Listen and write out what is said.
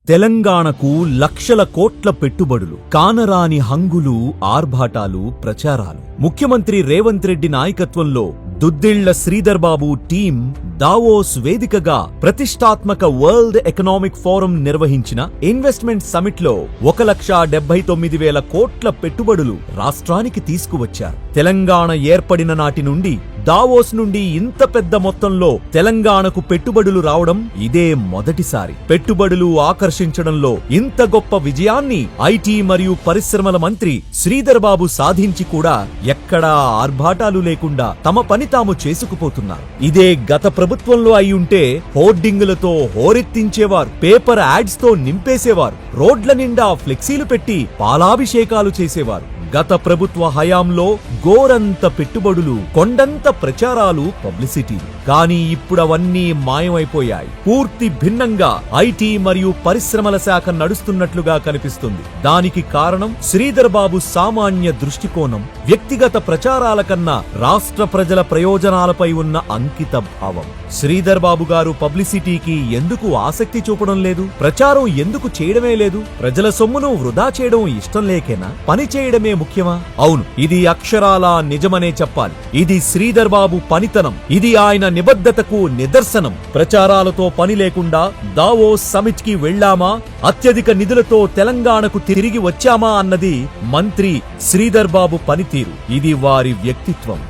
తెలంగాణకు లక్షల కోట్ల పెట్టుబడులు, కానరాని హంగులు, ఆర్భాటాలు, ప్రచారాలు. ముఖ్యమంత్రి రేవంత్ రెడ్డి నాయకత్వంలో దుద్దిళ్ల శ్రీధర్ బాబు టీం దావోస్ వేదికగా ప్రతిష్టాత్మక వరల్డ్ ఎకనామిక్ ఫోరం నిర్వహించిన ఇన్వెస్ట్మెంట్ సమిట్ లో 1,79,000 కోట్ల పెట్టుబడులు రాష్ట్రానికి తీసుకువచ్చారు. తెలంగాణ ఏర్పడిన నాటి నుండి దావోస్ నుండి ఇంత పెద్ద మొత్తంలో తెలంగాణకు పెట్టుబడులు రావడం ఇదే మొదటిసారి. పెట్టుబడులు ఆకర్షించడంలో ఇంత గొప్ప విజయాన్ని ఐటీ మరియు పరిశ్రమల మంత్రి శ్రీధర్ బాబు సాధించి కూడా ఎక్కడా ఆర్భాటాలు లేకుండా తమ పని తాము చేసుకుపోతున్నారు. ఇదే గత ప్రభుత్వంలో అయ్యుంటే హోర్డింగులతో హోరెత్తించేవారు, పేపర్ యాడ్స్ తో నింపేసేవారు, రోడ్ల నిండా ఫ్లెక్సీలు పెట్టి పాలాభిషేకాలు చేసేవారు. గత ప్రభుత్వ హయాంలో గోరంత పెట్టుబడులు, కొండంత ప్రచారాలు, పబ్లిసిటీ. కానీ ఇప్పుడవన్నీ మాయమైపోయాయి. పూర్తి భిన్నంగా ఐటీ మరియు పరిశ్రమల శాఖ నడుస్తున్నట్లుగా కనిపిస్తుంది. దానికి కారణం శ్రీధర్ బాబు సామాన్య దృష్టికోణం, వ్యక్తిగత ప్రచారాల కన్నా రాష్ట్ర ప్రజల ప్రయోజనాలపై ఉన్న అంకిత భావం. శ్రీధర్ బాబు గారు పబ్లిసిటీకి ఎందుకు ఆసక్తి చూపడం లేదు? ప్రచారం ఎందుకు చేయడమే లేదు? ప్రజల సొమ్మును వృధా చేయడం ఇష్టం లేకేనా? పని చేయడమే ముఖ్యమా? అవును, ఇది అక్షరాలా నిజమనే చెప్పాలి. ఇది శ్రీధర్ బాబు పనితనం. ఇది ఆయన నిబద్ధతకు నిదర్శనం. ప్రచారాలతో పని లేకుండా దావోస్ సమిట్ కి వెళ్లామా, అత్యధిక నిధులతో తెలంగాణకు తిరిగి వచ్చామా అన్నది మంత్రి శ్రీధర్ బాబు పనితీరు. ఇది వారి వ్యక్తిత్వం.